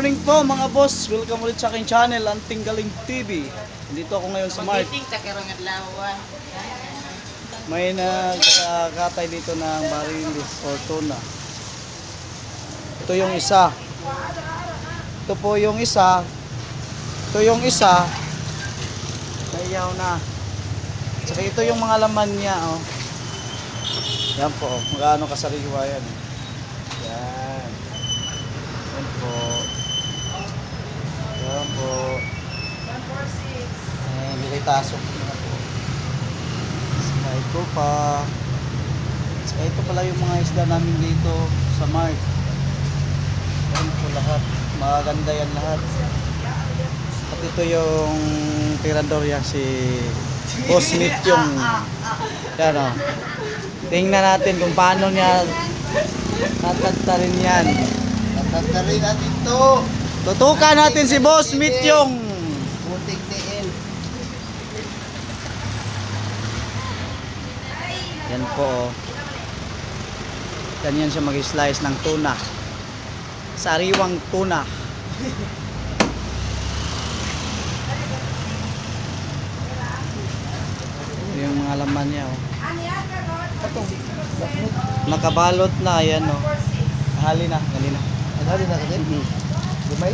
morning po mga boss. Welcome ulit sa aking channel, Anting Galing TV. Dito ako ngayon sa Mart. May nagkatay dito ng barilis or tuna. Ito yung isa. Ito po yung isa. Ito yung isa. Nayaw na. Saka ito yung mga laman niya. Oh. Yan po. Magkano kasariwa yan. Yan. Yan po. Yan po. 146. Ayan, nilitasok na po. Saka ito pa. Saka ito pala yung mga isda namin dito sa Mart. Yan po lahat. Maganda yan lahat. At ito yung tirador yan, si Boss Meat yung. Yan o. Tingnan natin kung paano niya tatagtarin yan. Tatagtarin natin to. Tutukan natin si Boss Meat yung. Putik din. Yan po. Ganyan siya mag-slice ng tuna. Sariwang tuna. Yung mga laman niya. Oh. Nakabalot na. Ayan o. Oh. Hali na. Hali na. Hali na kasi? Gumay?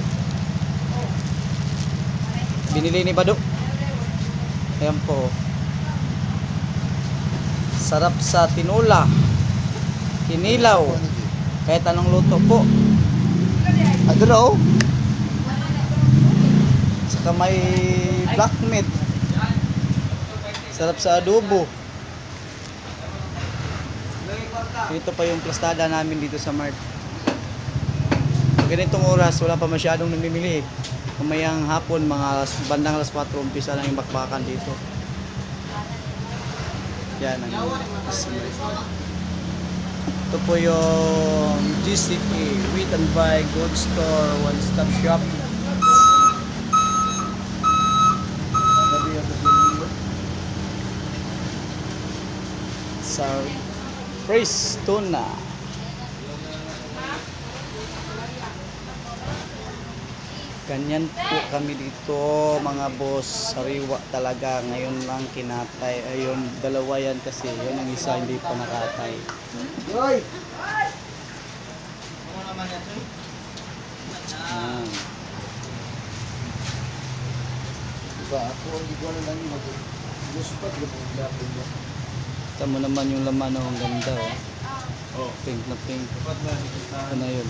Binili ni Bado. Ayan po. Sarap sa tinula. Kinilaw. Kahit anong luto po. Ano raw? Saka may black meat. Sarap sa adobo. Ito pa yung plastada namin dito sa Mart. Pag ganitong oras, wala pa masyadong namimili. Kumayang hapon, mga bandang alas 4, umpisa lang yung bakbakan dito. Yan ang ito po yung GCP Wheat and Buy Good Store One Stop Shop. Sa Fresh Tuna. Ganyan po kami dito mga boss. Sariwa talaga. Ngayon lang kinatay. Ayun, dalawa yan kasi. Yun ang isa hindi pa nakatay. Yoy! Ayan. Diba ako, hindi ko lang yung mag-guspad. Kita mo naman yung laman. Oh, ang ganda. Oh. Pink na pink. Ito na yun.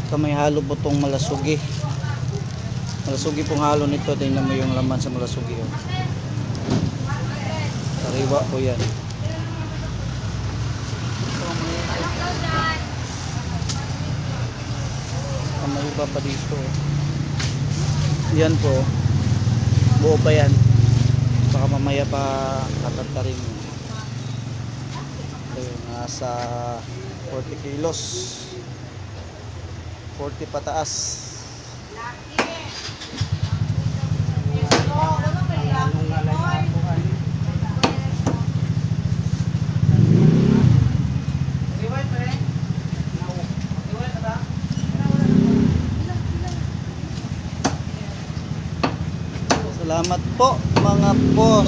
Saka may halo po itong malasugi. Malasugi pong halo nito. Tingnan mo yung laman sa malasugi. Oh. Sariwa po yan. May iba pa dito. Yan po. Buo pa yan. Baka mamaya pa tatantarin. Ito yung nasa 40 kilos. 40 pataas. Salamat po mga boss.